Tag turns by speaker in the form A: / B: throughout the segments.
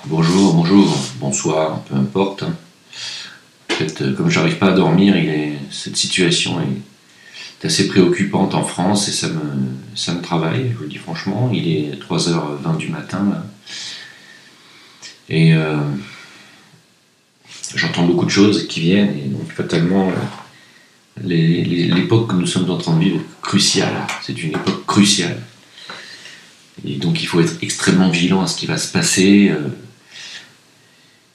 A: Bonjour, bonjour, bonsoir, peu importe. En fait, comme j'arrive pas à dormir, cette situation est assez préoccupante en France et ça me travaille, je vous le dis franchement. Il est 3h20 du matin là, et j'entends beaucoup de choses qui viennent et donc fatalement, l'époque que nous sommes en train de vivre est cruciale. C'est une époque cruciale. Et donc il faut être extrêmement vigilant à ce qui va se passer.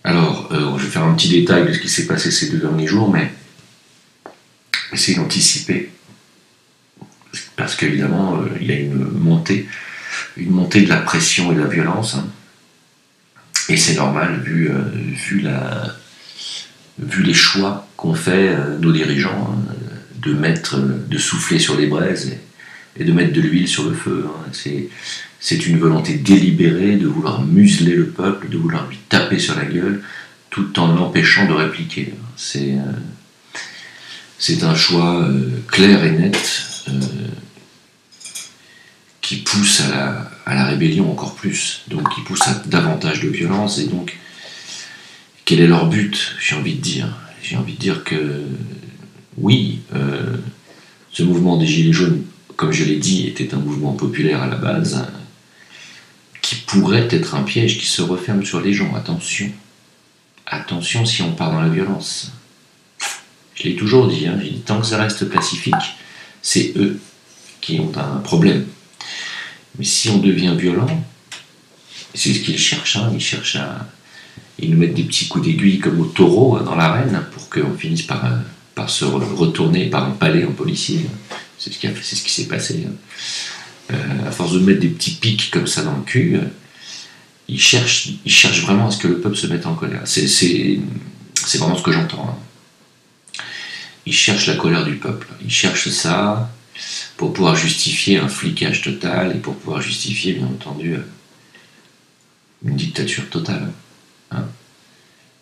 A: Alors, je vais faire un petit détail de ce qui s'est passé ces 2 derniers jours, mais essayer d'anticiper. Parce qu'évidemment, il y a une montée de la pression et de la violence, hein. Et c'est normal, vu les choix qu'ont fait nos dirigeants, hein, de souffler sur les braises et de mettre de l'huile sur le feu, hein. C'est une volonté délibérée de vouloir museler le peuple, de vouloir lui taper sur la gueule, tout en l'empêchant de répliquer. C'est un choix clair et net qui pousse à la rébellion encore plus, donc qui pousse à davantage de violence. Et donc, quel est leur but, j'ai envie de dire? J'ai envie de dire que, oui, ce mouvement des Gilets jaunes, comme je l'ai dit, était un mouvement populaire à la base, hein, qui pourrait être un piège qui se referme sur les gens. Attention. Attention si on part dans la violence. Je l'ai toujours dit, hein, j'ai dit, tant que ça reste pacifique, c'est eux qui ont un problème. Mais si on devient violent, c'est ce qu'ils cherchent, hein, ils nous mettent des petits coups d'aiguille comme au taureau, hein, dans l'arène, pour qu'on finisse par se retourner, par empaler un policier. C'est ce qui s'est passé. À force de mettre des petits pics comme ça dans le cul, ils cherchent vraiment à ce que le peuple se mette en colère. C'est vraiment ce que j'entends, hein. Ils cherchent la colère du peuple. Ils cherchent ça pour pouvoir justifier un flicage total et pour pouvoir justifier, bien entendu, une dictature totale, hein.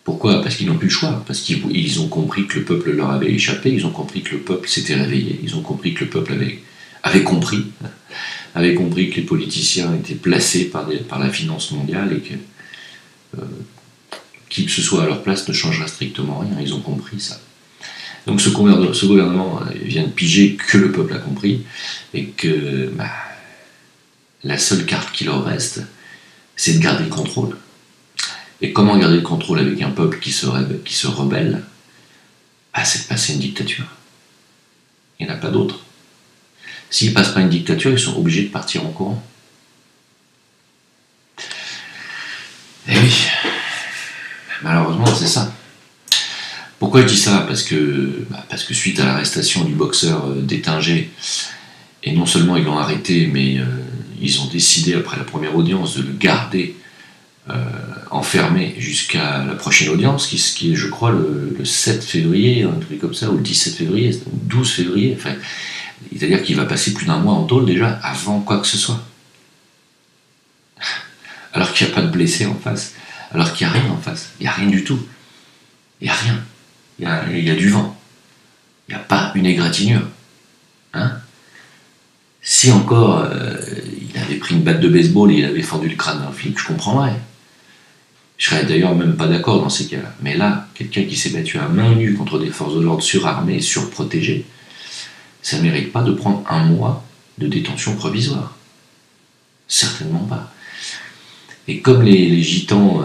A: Pourquoi? Parce qu'ils n'ont plus le choix. Parce qu'ils ont compris que le peuple leur avait échappé. Ils ont compris que le peuple s'était réveillé. Ils ont compris que le peuple avait compris que les politiciens étaient placés par la finance mondiale et que qui que ce soit à leur place ne changerait strictement rien. Ils ont compris ça. Donc ce gouvernement vient de piger que le peuple a compris et que la seule carte qui leur reste, c'est de garder le contrôle. Et comment garder le contrôle avec un peuple qui se rebelle? C'est de passer une dictature. Il n'y en a pas d'autre. S'ils ne passent pas une dictature, ils sont obligés de partir en courant. Eh oui, malheureusement, c'est ça. Pourquoi je dis ça? Parce que suite à l'arrestation du boxeur d'Étinger, et non seulement ils l'ont arrêté, mais ils ont décidé, après la première audience, de le garder enfermé jusqu'à la prochaine audience, qui est, je crois, le 7 février, un truc comme ça, ou le 17 février, ou 12 février, enfin, c'est-à-dire qu'il va passer plus d'un mois en tôle déjà, avant quoi que ce soit. Alors qu'il n'y a pas de blessés en face, alors qu'il n'y a rien en face, il n'y a rien du tout. Il n'y a rien. Il y a du vent. Il n'y a pas une égratignure. Hein? Si encore il avait pris une batte de baseball et il avait fendu le crâne d'un flic, je comprendrais. Je serais d'ailleurs même pas d'accord dans ces cas-là. Mais là, quelqu'un qui s'est battu à main nue contre des forces de l'ordre surarmées et surprotégées, ça ne mérite pas de prendre un mois de détention provisoire. Certainement pas. Et comme les gitans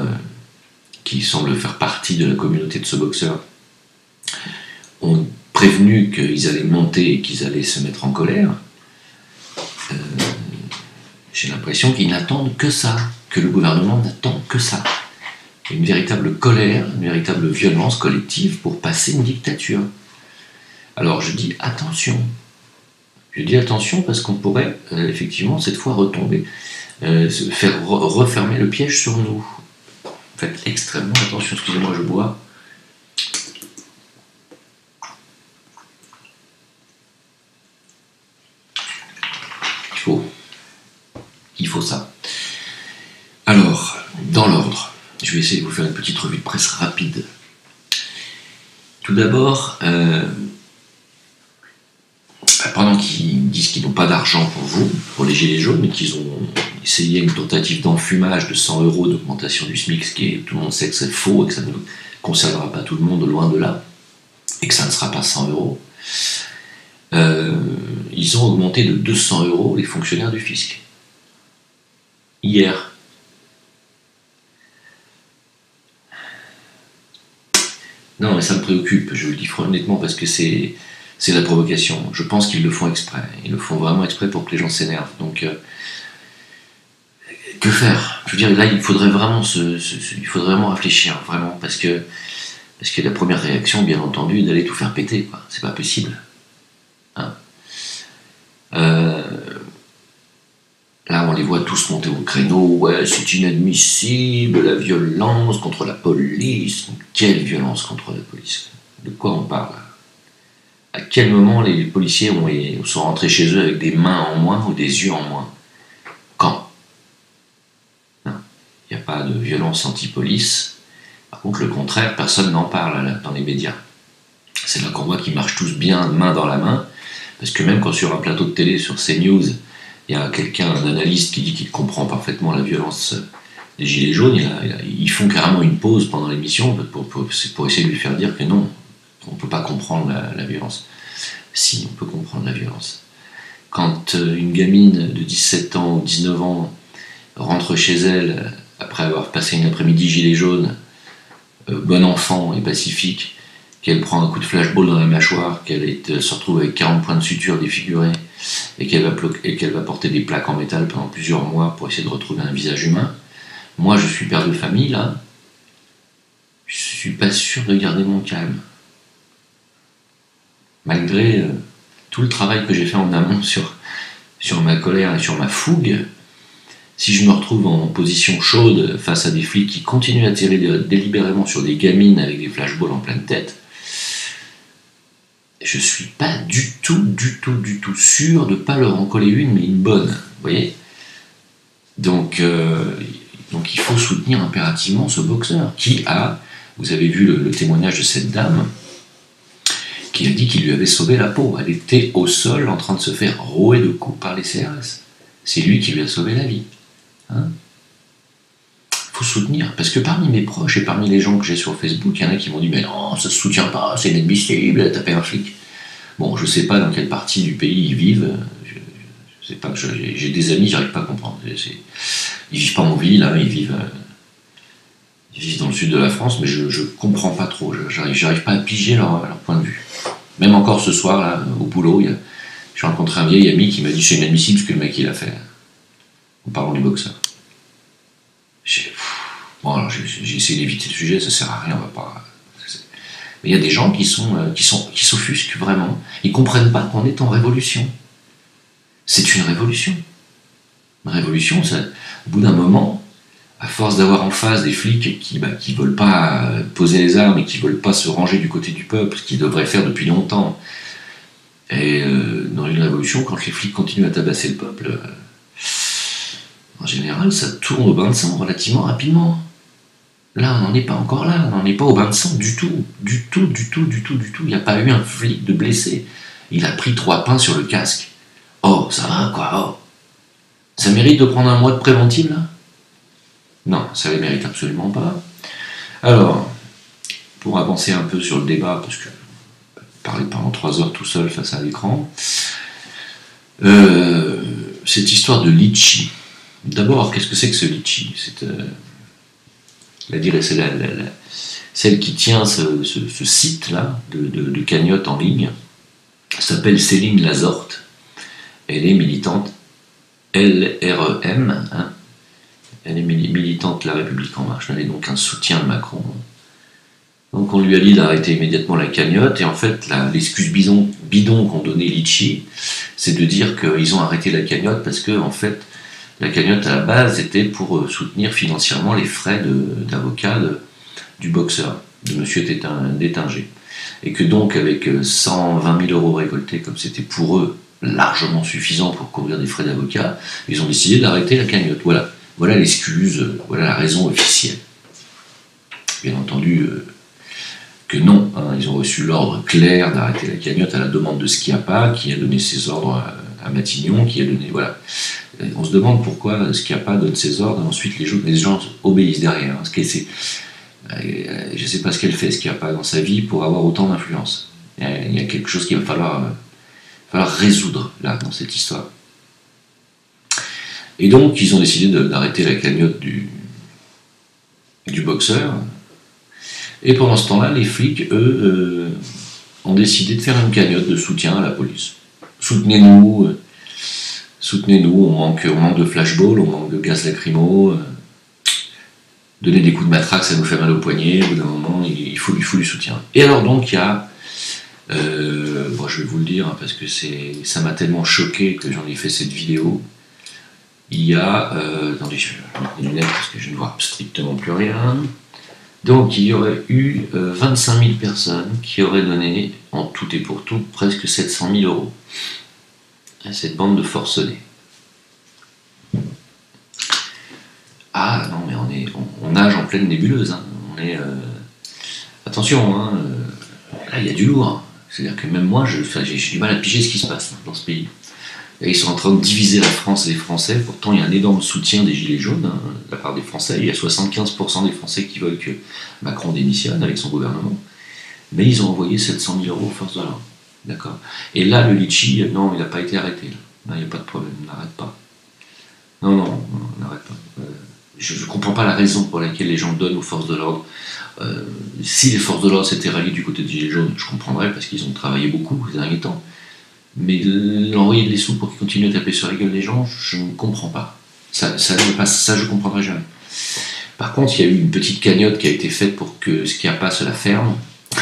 A: qui semblent faire partie de la communauté de ce boxeur ont prévenu qu'ils allaient monter et qu'ils allaient se mettre en colère, j'ai l'impression qu'ils n'attendent que ça, que le gouvernement n'attend que ça. Une véritable colère, une véritable violence collective pour passer une dictature. Alors je dis attention. Je dis attention parce qu'on pourrait effectivement cette fois retomber, se faire refermer le piège sur nous. Faites extrêmement attention, excusez-moi, je bois. Il faut ça. Alors, dans l'ordre, je vais essayer de vous faire une petite revue de presse rapide. Tout d'abord, pendant qu'ils disent qu'ils n'ont pas d'argent pour vous, pour les Gilets jaunes, mais qu'ils ont essayé une tentative d'enfumage de 100 € d'augmentation du SMIC, ce qui est, tout le monde sait que c'est faux et que ça ne concernera pas tout le monde, loin de là, et que ça ne sera pas 100 €. Ils ont augmenté de 200 € les fonctionnaires du fisc. Hier. Non, mais ça me préoccupe, je le dis honnêtement, parce que c'est la provocation. Je pense qu'ils le font exprès. Ils le font vraiment exprès pour que les gens s'énervent. Donc, que faire? Je veux dire, là, il faudrait vraiment réfléchir, vraiment, parce que la première réaction, bien entendu, est d'aller tout faire péter, quoi. C'est pas possible. Hein. Là, on les voit tous monter au créneau. Ouais, c'est inadmissible, la violence contre la police. Quelle violence contre la police? De quoi on parle? À quel moment les policiers sont rentrés chez eux avec des mains en moins ou des yeux en moins? Quand? Non, il n'y a pas de violence anti-police. Par contre, le contraire, personne n'en parle là, dans les médias. C'est là qu'on voit qu'ils marchent tous bien main dans la main, parce que même quand sur un plateau de télé, sur CNews, il y a un analyste qui dit qu'il comprend parfaitement la violence des Gilets jaunes, ils font carrément une pause pendant l'émission pour essayer de lui faire dire que non, on ne peut pas comprendre la violence. Si, on peut comprendre la violence. Quand une gamine de 17 ans ou 19 ans rentre chez elle après avoir passé une après-midi gilet jaune, bon enfant et pacifique, qu'elle prend un coup de flashball dans la mâchoire, qu'elle se retrouve avec 40 points de suture défigurés, et qu'elle va porter des plaques en métal pendant plusieurs mois pour essayer de retrouver un visage humain, moi je suis père de famille là, je suis pas sûr de garder mon calme. Malgré tout le travail que j'ai fait en amont sur ma colère et sur ma fougue, si je me retrouve en position chaude face à des flics qui continuent à tirer délibérément sur des gamines avec des flashballs en pleine tête, je suis pas du tout sûr de ne pas leur en coller une, mais une bonne, vous voyez. Donc il faut soutenir impérativement ce boxeur qui a, vous avez vu le témoignage de cette dame, qui a dit qu'il lui avait sauvé la peau. Elle était au sol en train de se faire rouer de coups par les CRS. C'est lui qui lui a sauvé la vie. Hein? Faut soutenir, parce que parmi mes proches et parmi les gens que j'ai sur Facebook, il y en a qui m'ont dit « Mais non, ça se soutient pas, c'est inadmissible, elle a tapé un flic. » Bon, je sais pas dans quelle partie du pays ils vivent, je sais pas, j'ai des amis, j'arrive pas à comprendre. Ils vivent pas en ville, hein, ils vivent dans le sud de la France, mais je comprends pas trop, j'arrive pas à piger leur point de vue. Même encore ce soir, là, au boulot, j'ai rencontré un vieil ami qui m'a dit « C'est inadmissible ce que le mec il a fait. » En parlant du boxeur. Bon, alors j'ai essayé d'éviter le sujet, ça sert à rien, on va pas. Mais il y a des gens qui s'offusquent vraiment. Ils comprennent pas qu'on est en révolution. C'est une révolution. Une révolution, ça, au bout d'un moment, à force d'avoir en face des flics qui veulent pas poser les armes et qui veulent pas se ranger du côté du peuple, ce qu'ils devraient faire depuis longtemps. Et dans une révolution, quand les flics continuent à tabasser le peuple, en général, ça tourne au bain de sang relativement rapidement. Là, on n'en est pas encore là, on n'en est pas au bain de sang du tout. Du tout. Il n'y a pas eu un flic de blessé. Il a pris 3 pains sur le casque. Oh, ça va quoi, oh. Ça mérite de prendre un mois de préventive là? Non, ça ne le mérite absolument pas. Alors, pour avancer un peu sur le débat, parce que parler pendant 3 heures tout seul face à l'écran, cette histoire de litchi. D'abord, qu'est-ce que c'est que ce litchi? C'est celle qui tient ce site-là de cagnotte en ligne, s'appelle Céline Lazorte. Elle est militante LREM, hein. Elle est militante La République En Marche, elle est donc un soutien de Macron. Donc on lui a dit d'arrêter immédiatement la cagnotte, et en fait l'excuse bidon qu'ont donné Litchi, c'est de dire qu'ils ont arrêté la cagnotte parce que en fait la cagnotte à la base était pour soutenir financièrement les frais d'avocat du boxeur, de M. Détinger. Et que donc avec 120 000 € récoltés, comme c'était pour eux largement suffisant pour couvrir des frais d'avocat, ils ont décidé d'arrêter la cagnotte. Voilà l'excuse, voilà la raison officielle. Bien entendu que non, hein, ils ont reçu l'ordre clair d'arrêter la cagnotte à la demande de Schiappa, qui a donné ses ordres à Matignon, qui a donné, voilà. On se demande pourquoi Schiappa donne ses ordres, et ensuite les gens obéissent derrière. Hein. Je ne sais pas ce qu'elle fait, Schiappa, dans sa vie pour avoir autant d'influence. Il y a quelque chose qu'il va falloir résoudre, là, dans cette histoire. Et donc, ils ont décidé d'arrêter la cagnotte du boxeur. Et pendant ce temps-là, les flics, eux, ont décidé de faire une cagnotte de soutien à la police. Soutenez-nous, on manque de flashball, on manque de gaz lacrymo, donner des coups de matraque, ça nous fait mal au poignet, au bout d'un moment, il faut du soutien. Et alors donc, il y a, bon, je vais vous le dire, hein, parce que ça m'a tellement choqué que j'en ai fait cette vidéo. Il y a, attendez, je vais mettre les lunettes parce que je ne vois strictement plus rien. Donc il y aurait eu 25 000 personnes qui auraient donné, en tout et pour tout, presque 700 000 euros à cette bande de forcenés. Ah non, mais on nage en pleine nébuleuse. Hein. Attention, hein, là il y a du lourd. C'est-à-dire que même moi, j'ai du mal à piger ce qui se passe dans ce pays. Et ils sont en train de diviser la France et les Français. Pourtant, il y a un énorme soutien des Gilets jaunes hein, de la part des Français. Il y a 75% des Français qui veulent que Macron démissionne avec son gouvernement. Mais ils ont envoyé 700 000 euros aux forces de l'ordre. D'accord. Et là, le litchi, non, il n'a pas été arrêté. Là, il n'y a pas de problème, on n'arrête pas. Non, on n'arrête pas. Je ne comprends pas la raison pour laquelle les gens donnent aux forces de l'ordre. Si les forces de l'ordre s'étaient ralliées du côté des Gilets jaunes, je comprendrais, parce qu'ils ont travaillé beaucoup ces derniers temps. Mais l'envoyer des sous pour qu'ils continuent à taper sur la gueule des gens, je ne comprends pas. Ça je ne comprendrai jamais. Par contre, il y a eu une petite cagnotte qui a été faite pour que Schiappa se la ferme.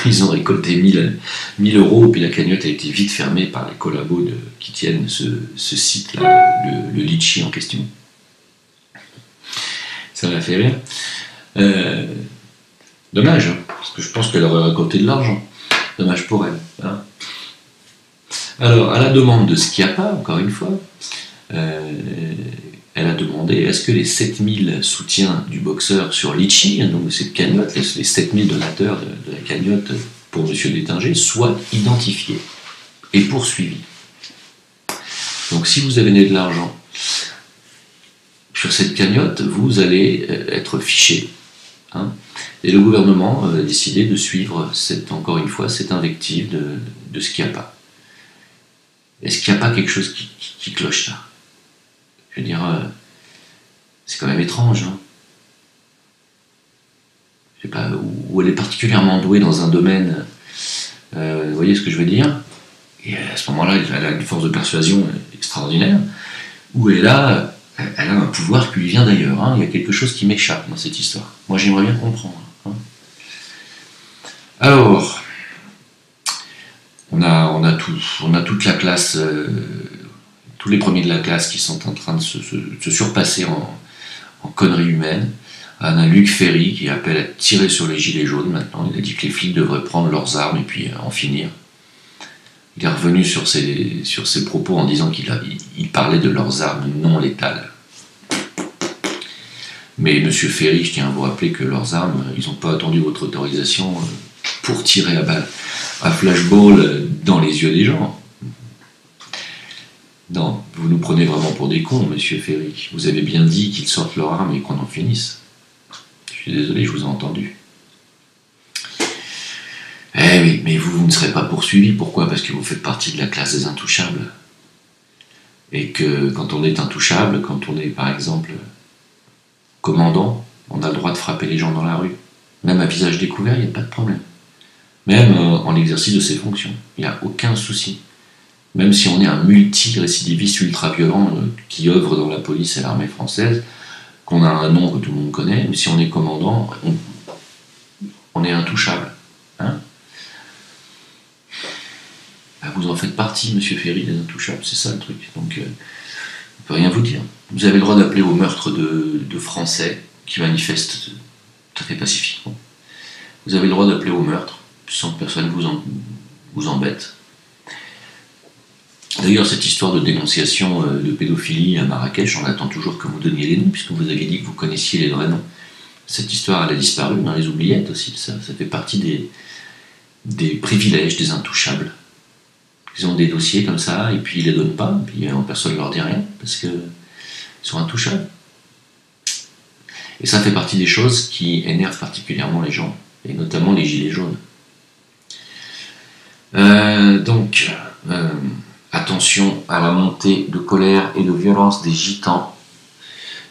A: Ils ont récolté 1000 euros, puis la cagnotte a été vite fermée par les collabos qui tiennent ce site-là, le litchi en question. Ça m'a fait rire. Dommage, hein, parce que je pense qu'elle aurait récolté de l'argent. Dommage pour elle. Hein. Alors, à la demande de Schiappa, encore une fois, elle a demandé est-ce que les 7000 soutiens du boxeur sur Litchi, donc de cette cagnotte, les 7000 donateurs de la cagnotte pour M. Détinger, soient identifiés et poursuivis. Donc, si vous avez donné de l'argent sur cette cagnotte, vous allez être fiché. Hein, et le gouvernement a décidé de suivre, encore une fois, cette invective de Schiappa. Est-ce qu'il n'y a pas quelque chose qui cloche là? Je veux dire, c'est quand même étrange. Hein. Je sais pas, où elle est particulièrement douée dans un domaine, vous voyez ce que je veux dire? Et à ce moment-là, elle a une force de persuasion extraordinaire, où elle a un pouvoir qui lui vient d'ailleurs. Hein. Il y a quelque chose qui m'échappe dans cette histoire. Moi, j'aimerais bien comprendre. Hein. Alors... On a toute la classe, tous les premiers de la classe qui sont en train de se surpasser en conneries humaines. On a Luc Ferry qui appelle à tirer sur les gilets jaunes maintenant. Il a dit que les flics devraient prendre leurs armes et puis en finir. Il est revenu sur ses propos en disant qu'il parlait de leurs armes non létales. Mais M. Ferry, je tiens à vous rappeler que leurs armes, ils n'ont pas attendu votre autorisation pour tirer à flashball dans les yeux des gens. Non, vous nous prenez vraiment pour des cons, monsieur Ferry. Vous avez bien dit qu'ils sortent leurs armes et qu'on en finisse. Je suis désolé, je vous ai entendu. Eh oui, mais vous ne serez pas poursuivi. Pourquoi? Parce que vous faites partie de la classe des intouchables. Et que quand on est intouchable, quand on est par exemple commandant, on a le droit de frapper les gens dans la rue. Même à visage découvert, il n'y a pas de problème. Même en l'exercice de ses fonctions. Il n'y a aucun souci. Même si on est un multi-récidiviste ultra-violent qui œuvre dans la police et l'armée française, qu'on a un nom que tout le monde connaît, mais si on est commandant, on est intouchable. Hein? Ben, vous en faites partie, monsieur Ferry, des intouchables, c'est ça le truc. Donc, on ne peut rien vous dire. Vous avez le droit d'appeler au meurtre de Français qui manifestent tout à fait pacifiquement. Vous avez le droit d'appeler au meurtre sans que personne vous embête. D'ailleurs, cette histoire de dénonciation de pédophilie à Marrakech, on attend toujours que vous donniez les noms, puisque vous aviez dit que vous connaissiez les vrais noms. Cette histoire, elle a disparu dans les oubliettes aussi. Ça fait partie des privilèges des intouchables. Ils ont des dossiers comme ça, et puis ils les donnent pas, et puis personne ne leur dit rien, parce que Ils sont intouchables. Et ça fait partie des choses qui énervent particulièrement les gens, et notamment les gilets jaunes. Attention à la montée de colère et de violence des gitans.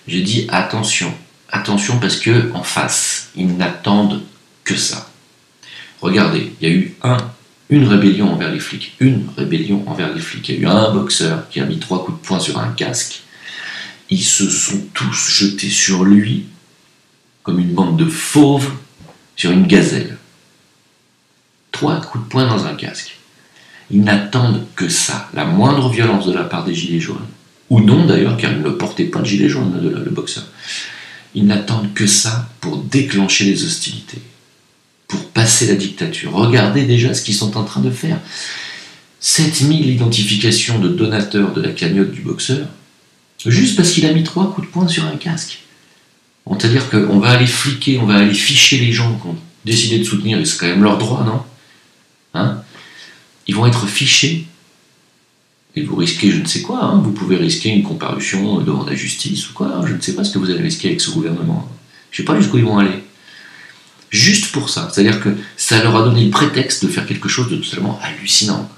A: J'ai dit attention. Attention parce que en face, ils n'attendent que ça. Regardez, il y a eu une rébellion envers les flics. Une rébellion envers les flics. Il y a eu un boxeur qui a mis 3 coups de poing sur un casque. Ils se sont tous jetés sur lui comme une bande de fauves sur une gazelle. 3 coups de poing dans un casque. Ils n'attendent que ça, la moindre violence de la part des gilets jaunes. Ou non d'ailleurs, car ils ne portaient pas de gilet jaune, le boxeur. Ils n'attendent que ça pour déclencher les hostilités, pour passer la dictature. Regardez déjà ce qu'ils sont en train de faire. 7000 identifications de donateurs de la cagnotte du boxeur, juste parce qu'il a mis 3 coups de poing sur un casque. C'est-à-dire qu'on va aller fliquer, on va aller ficher les gens qui ont décidé de soutenir, et c'est quand même leur droit, non ? Hein ? Ils vont être fichés, et vous risquez je ne sais quoi, vous pouvez risquer une comparution devant la justice ou quoi, je ne sais pas ce que vous allez risquer avec ce gouvernement. Je ne sais pas jusqu'où ils vont aller. Juste pour ça, c'est-à-dire que ça leur a donné le prétexte de faire quelque chose de totalement hallucinant.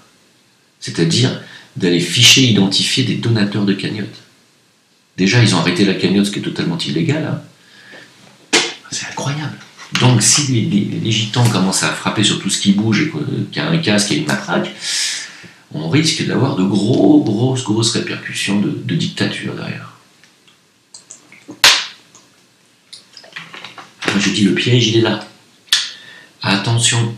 A: C'est-à-dire d'aller ficher, identifier des donateurs de cagnotte. Déjà, ils ont arrêté la cagnotte, ce qui est totalement illégal. C'est incroyable. Donc, si les gitans commencent à frapper sur tout ce qui bouge, et qu'il y a un casque et une matraque, on risque d'avoir de grosses répercussions de dictature derrière. Moi, je dis le piège, il est là. Attention.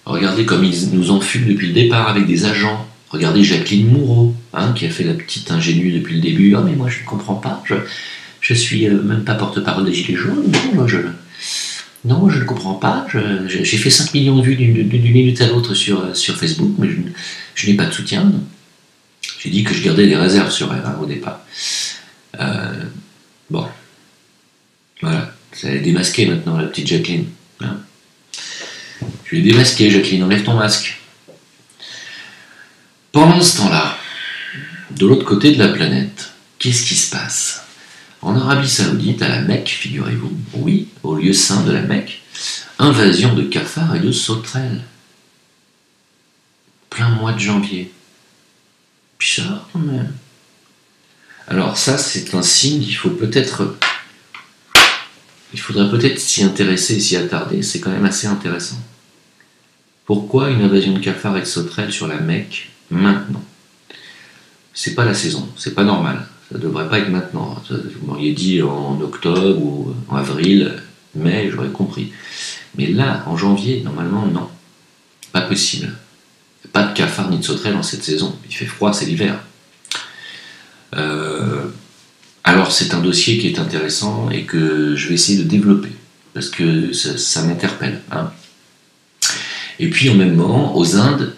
A: Regardez comme ils nous enfument depuis le départ avec des agents. Regardez Jacqueline Moureau, qui a fait la petite ingénue depuis le début. Ah, mais moi, je ne comprends pas. Je suis même pas porte-parole des Gilets jaunes. Non, je ne comprends pas. J'ai fait 5 millions de vues d'une minute à l'autre sur Facebook, mais je n'ai pas de soutien. J'ai dit que je gardais des réserves sur elle au départ. Bon. Voilà. Ça est démasqué maintenant, la petite Jacqueline. Je l'ai démasqué, Jacqueline. Enlève ton masque. Pendant ce temps-là, de l'autre côté de la planète, qu'est-ce qui se passe ? En Arabie Saoudite, à la Mecque, figurez-vous, oui, au lieu saint de la Mecque, invasion de cafards et de sauterelles. Plein mois de janvier. Bizarre quand même. Alors ça, c'est un signe qu'il faut peut-être... Il faudrait peut-être s'y intéresser, s'y attarder, c'est quand même assez intéressant. Pourquoi une invasion de cafards et de sauterelles sur la Mecque maintenant? C'est pas la saison, c'est pas normal. Ça devrait pas être maintenant. Vous m'auriez dit en octobre ou en avril, mai, j'aurais compris. Mais là, en janvier, normalement, non. Pas possible. Pas de cafards ni de sauterelles en cette saison. Il fait froid, c'est l'hiver. Alors, c'est un dossier qui est intéressant et que je vais essayer de développer. Parce que ça m'interpelle. Et puis, en même moment, aux Indes,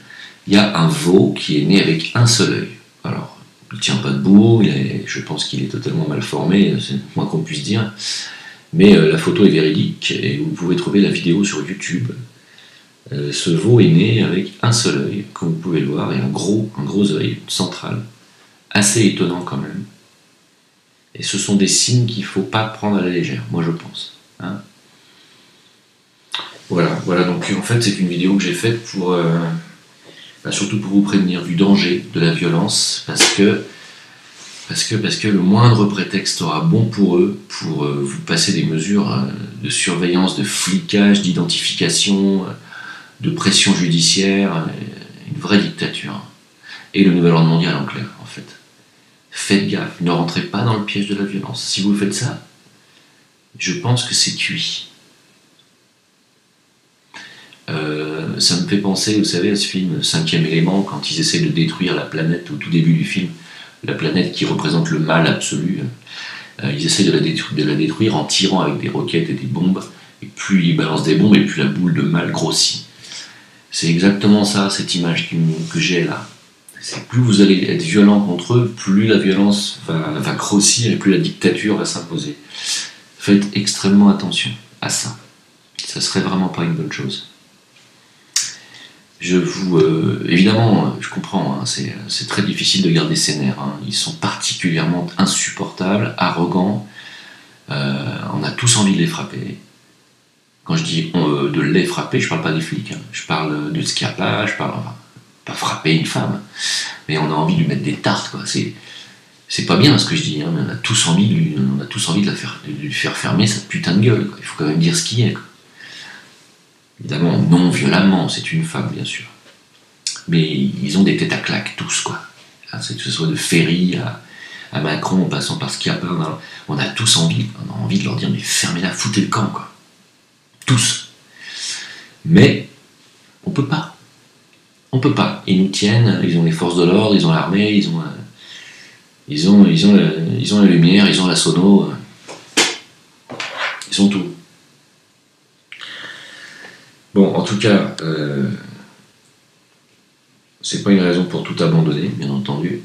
A: il y a un veau qui est né avec un seul œil. Alors, il ne tient pas debout, je pense qu'il est totalement mal formé, c'est le moins qu'on puisse dire. Mais la photo est véridique et vous pouvez trouver la vidéo sur YouTube. Ce veau est né avec un seul œil, comme vous pouvez le voir, et un gros œil central. Assez étonnant quand même. Et ce sont des signes qu'il ne faut pas prendre à la légère, moi je pense. Voilà, donc en fait c'est une vidéo que j'ai faite pour... surtout pour vous prévenir du danger de la violence, parce que le moindre prétexte sera bon pour eux, pour vous passer des mesures de surveillance, de flicage, d'identification, de pression judiciaire, une vraie dictature. Et le nouvel ordre mondial en clair, en fait. Faites gaffe, ne rentrez pas dans le piège de la violence. Si vous faites ça, je pense que c'est cuit. Ça me fait penser, vous savez, à ce film 5e élément, quand ils essaient de détruire la planète au tout début du film, la planète qui représente le mal absolu. Ils essaient de la détruire en tirant avec des roquettes et des bombes, et plus ils balancent des bombes, et plus la boule de mal grossit. C'est exactement ça, cette image que j'ai là. C'est plus vous allez être violent contre eux, plus la violence va grossir, et plus la dictature va s'imposer. Faites extrêmement attention à ça. Ça serait vraiment pas une bonne chose. Évidemment, je comprends, hein, c'est très difficile de garder ses nerfs. Hein. Ils sont particulièrement insupportables, arrogants. On a tous envie de les frapper. Quand je dis de les frapper, je parle pas des flics. Hein. Je parle de ce qu'il y a pas, enfin, pas frapper une femme. Mais on a envie de lui mettre des tartes, quoi. C'est pas bien ce que je dis, hein, mais on a tous envie de lui faire fermer sa putain de gueule, quoi. Il faut quand même dire ce qu'il est, quoi. Évidemment, non violemment, c'est une femme, bien sûr. Mais ils ont des têtes à claques, tous, quoi. Que ce soit de Ferry à Macron, en passant par ce qu'il y a pas. On a tous envie de leur dire, mais fermez-la, foutez le camp, quoi. Tous. Mais, on peut pas. On peut pas. Ils nous tiennent, ils ont les forces de l'ordre, ils ont l'armée, ils ont la lumière, ils ont la sono. Ils ont tout. Bon, en tout cas, c'est pas une raison pour tout abandonner, bien entendu.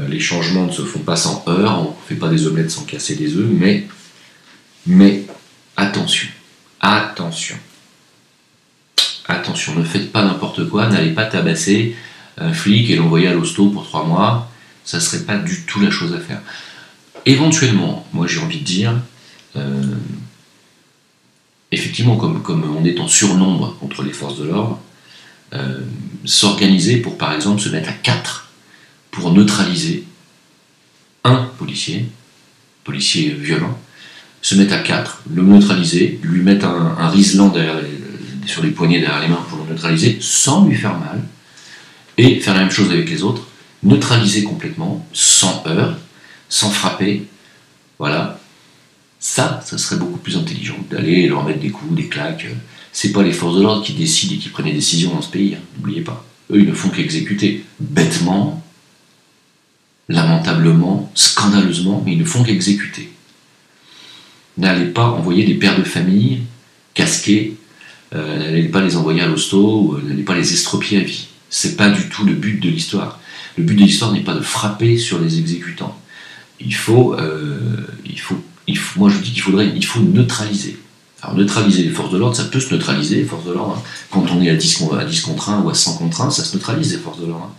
A: Les changements ne se font pas sans heurts, on ne fait pas des omelettes sans casser des œufs, mais attention, attention, attention, ne faites pas n'importe quoi, n'allez pas tabasser un flic et l'envoyer à l'hosto pour 3 mois, ça serait pas du tout la chose à faire. Éventuellement, moi j'ai envie de dire, effectivement, comme on est en surnombre contre les forces de l'ordre, s'organiser pour, par exemple, se mettre à 4 pour neutraliser un policier violent, se mettre à 4, le neutraliser, lui mettre un riselant sur les poignets derrière les mains pour le neutraliser, sans lui faire mal, et faire la même chose avec les autres, neutraliser complètement, sans heurts, sans frapper, voilà. Ça serait beaucoup plus intelligent d'aller leur mettre des coups, des claques. C'est pas les forces de l'ordre qui décident et qui prennent les décisions dans ce pays, hein, n'oubliez pas. Eux, ils ne font qu'exécuter bêtement, lamentablement, scandaleusement, mais ils ne font qu'exécuter. N'allez pas envoyer des pères de famille casqués, n'allez pas les envoyer à l'hosto, ou n'allez pas les estropier à vie. C'est pas du tout le but de l'histoire. Le but de l'histoire n'est pas de frapper sur les exécutants. Moi je dis il faut neutraliser. Alors neutraliser les forces de l'ordre, ça peut se neutraliser, les forces de l'ordre. Hein. Quand on est à 10 contre 1 ou à 100 contre 1, ça se neutralise, les forces de l'ordre. Hein.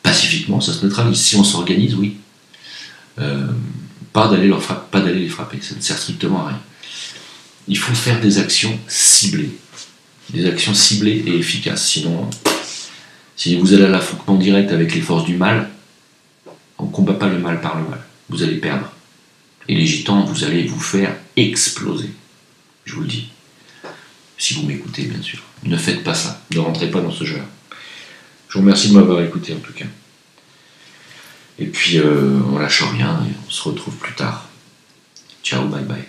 A: Pacifiquement, ça se neutralise. Si on s'organise, oui. Pas d'aller les frapper, ça ne sert strictement à rien. Il faut faire des actions ciblées. Des actions ciblées et efficaces. Sinon, si vous allez à l'affrontement direct avec les forces du mal, on ne combat pas le mal par le mal. Vous allez perdre. Et les gitans, vous allez vous faire exploser. Je vous le dis. Si vous m'écoutez, bien sûr. Ne faites pas ça. Ne rentrez pas dans ce jeu-là. Je vous remercie de m'avoir écouté, en tout cas. Et puis, on lâche rien et on se retrouve plus tard. Ciao, bye bye.